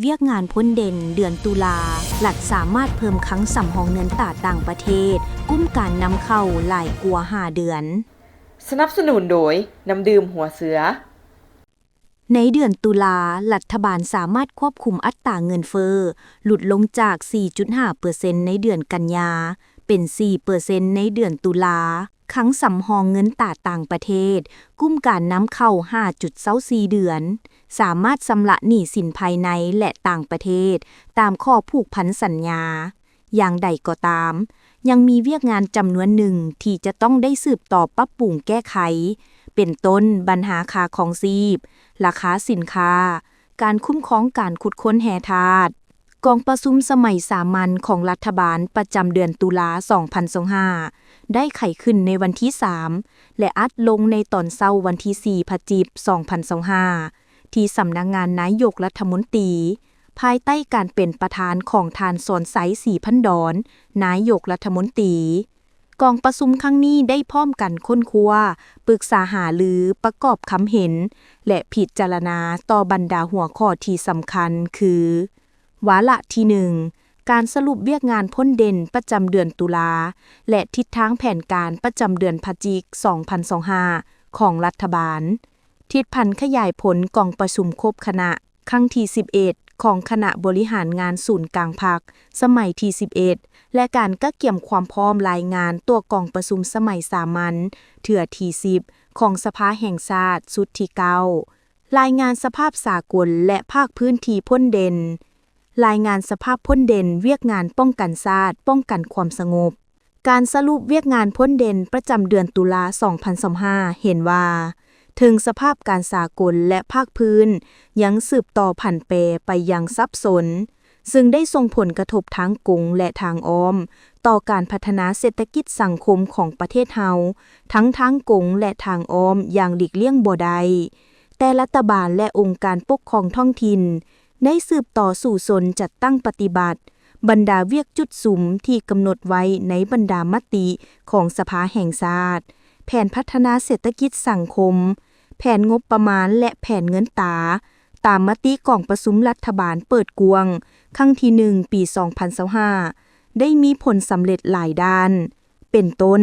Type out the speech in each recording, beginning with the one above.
เวียกงานพ้นเด่นเดือนตุลาหลัดสามารถเพิ่มครั้งสำรองเงินตราต่างประเทศกุ้มการนำเข้าหลายกว่า5 เดือน สนับสนุนโดยน้ำดื่มหัวเสือในเดือนตุลารัฐบาลสามารถควบคุมอัตราเงินเฟ้อหลุดลงจาก 4.5% ในเดือนกันยาเป็น 4% ในเดือนตุลาครั้งสำรองเงินตราต่างประเทศกุ้มการนำเข้า 5.24 เดือนสามารถชำระหนี้สินภายในและต่างประเทศตามข้อผูกพันสัญญาอย่างใดก็ตามยังมีเวียกงานจำนวนหนึ่งที่จะต้องได้สืบต่อปรับปรุงแก้ไขเป็นต้นปัญหาค่าของชีพราคาสินค้าการคุ้มครองการขุดค้นแห่ทาสกองประชุมสมัยสามัญของรัฐบาลประจำเดือนตุลา2025ได้ไขขึ้นในวันที่ 3 และอัดลงในตอนเช้าวันที่ 4 พฤศจิกายน 2025ที่สำนักงานนายกรัฐมนตรีภายใต้การเป็นประธานของท่านสอนไสศรีพันดรนายกรัฐมนตรีกองประชุมครั้งนี้ได้พร้อมกันค้นคว้าปรึกษาหารือประกอบคำเห็นและพิจารณาต่อบรรดาหัวข้อที่สำคัญคือวาระที่ 1 การสรุปเวียกงานพ้นเด่นประจำเดือนตุลาและทิศทางแผนการประจำเดือนพฤศจิกายน 2025 ของรัฐบาลทิศพันธ์ขยายผลกองประชุมครบคณะครั้งที่ 11 ของคณะบริหารงานศูนย์กลางภาคสมัยที่ 11 และการกะเกี่ยมความพร้อมรายงานตัวกองประชุมสมัยสามัญเทื่อที่ 10 ของสภาแห่งชาติสุดที่ 9 รายงานสภาพสากลและภาคพื้นที่พ้นเด่นรายงานสภาพพ้นเด่นเวียกงานป้องกันชาติป้องกันความสงบการสรุปเวียกงานพ้นเด่นประจำเดือนตุลา2025เห็นว่าถึงสภาพการสากลและภาคพื้นยังสืบต่อผันแปรไปอย่างซับซ้อนซึ่งได้ส่งผลกระทบทางกงและทางอ้อมต่อการพัฒนาเศรษฐกิจสังคมของประเทศเฮาทั้งทางกงและทางอ้อมอย่างหลีกเลี่ยงบ่ได้แต่รัฐบาลและองค์การปกครองท้องถิ่นได้สืบต่อสู่สนจัดตั้งปฏิบัติบรรดาเวียกจุดสุมที่กำหนดไว้ในบรรดามติของสภาแห่งชาติแผนพัฒนาเศรษฐกิจสังคมแผนงบประมาณและแผนเงินตราตามมติกองประชุมรัฐบาลเปิดกวงครั้งที่ 1 ปี 2025ได้มีผลสำเร็จหลายด้านเป็นต้น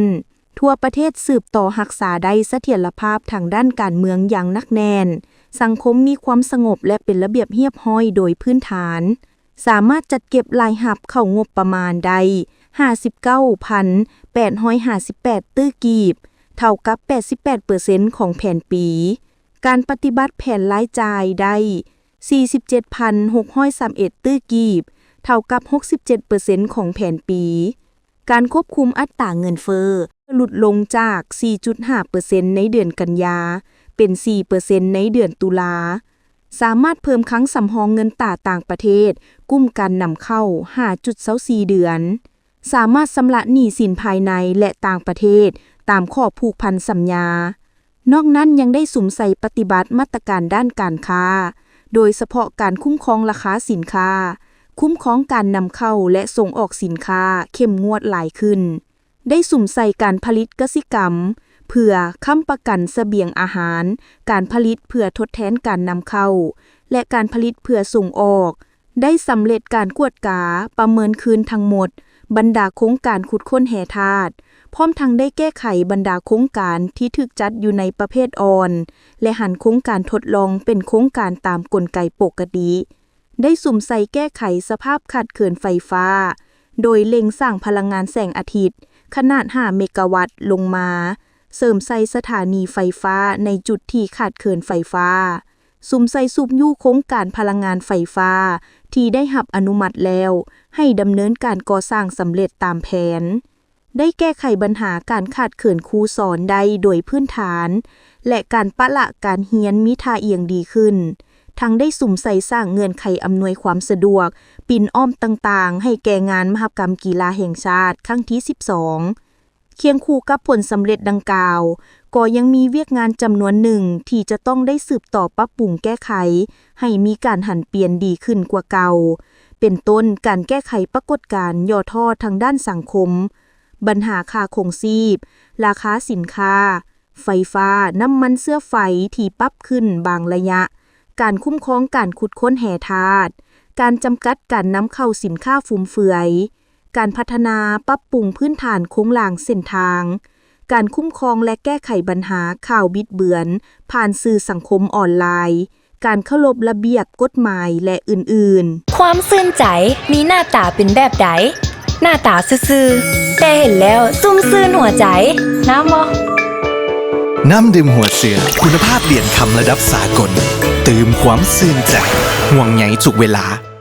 ทั่วประเทศสืบต่อรักษาได้เสถียรภาพทางด้านการเมืองอย่างหนักแน่นสังคมมีความสงบและเป็นระเบียบเรียบร้อยโดยพื้นฐานสามารถจัดเก็บรายรับเข้างบประมาณได้ 59,858 ตื้อกีบเท่ากับ 88% ของแผนปีการปฏิบัติแผนรายจ่ายได้ 47,631 ตื้อกีบเท่ากับ 67% ของแผนปีการควบคุมอัตราเงินเฟ้อหลุดลงจาก 4.5% ในเดือนกันยาเป็น 4% ในเดือนตุลาสามารถเพิ่มครั้งสำรองเงินตราต่างประเทศกุ้มการนำเข้า 5.24 เดือนสามารถชำระหนี้สินภายในและต่างประเทศตามข้อผูกพันสัญญานอกนั้นยังได้สุมใส่ปฏิบัติมาตรการด้านการค้าโดยเฉพาะการคุ้มครองราคาสินค้าคุ้มครองการนำเข้าและส่งออกสินค้าเข้มงวดหลายขึ้นได้สุมใส่การผลิตกสิกรรมเพื่อค้ำประกันเสบียงอาหารการผลิตเพื่อทดแทนการนำเข้าและการผลิตเพื่อส่งออกได้สำเร็จการกวดกาประเมินคืนทั้งหมดบรรดาโครงการขุดค้นแห่ทาสพร้อมทั้งได้แก้ไขบรรดาโครงการที่ถูกจัดอยู่ในประเภทอ่อนและหันโครงการทดลองเป็นโครงการตามกลไกปกติได้สุ่มใส่แก้ไขสภาพขาดเขินไฟฟ้าโดยเล็งสร้างพลังงานแสงอาทิตย์ขนาด5เมกะวัตต์ลงมาเสริมใส่สถานีไฟฟ้าในจุดที่ขาดเขินไฟฟ้าสุมใส่ซุบยู่โครงการพลังงานไฟฟ้าที่ได้รับอนุมัติแล้วให้ดำเนินการก่อสร้างสำเร็จตามแผนได้แก้ไขปัญหาการขาดเขินครูสอนได้โดยพื้นฐานและการปะละการเรียนมีท่าเอียงดีขึ้นทั้งได้สุ่มใส่สร้างเงื่อนไขอำนวยความสะดวกปิ่นอ้อมต่างๆให้แก่งานมหกรรมกีฬาแห่งชาติครั้งที่ 12เคียงคู่กับผลสำเร็จดังกล่าวก็ยังมีเวียกงานจำนวนหนึ่งที่จะต้องได้สืบต่อปรับปรุงแก้ไขให้มีการหันเปลี่ยนดีขึ้นกว่าเก่าเป็นต้นการแก้ไขปรากฏการณ์ย่อท่อทางด้านสังคมปัญหาค่าครองชีพราคาสินค้าไฟฟ้าน้ำมันเสื้อไฟที่ปรับขึ้นบางระยะการคุ้มครองการขุดค้นแห่ทาส การจำกัดการนำเข้าสินค้าฟุ่มเฟือย การพัฒนาปรับปรุงพื้นฐานโครงหลังเส้นทาง การคุ้มครองและแก้ไขปัญหาข่าวบิดเบือน ผ่านสื่อสังคมออนไลน์ การเคารพระเบียบกฎหมายและอื่นๆ ความซื่นใจมีหน้าตาเป็นแบบใดหน้าตาซื่อๆแต่เห็นแล้วซุ่มซื่นหัวใจน้ำบ่ น้ำดื่มหัวเสือคุณภาพเหรียญคำระดับสากลตื่มความซื่นใจห่วงใยทุกเวลา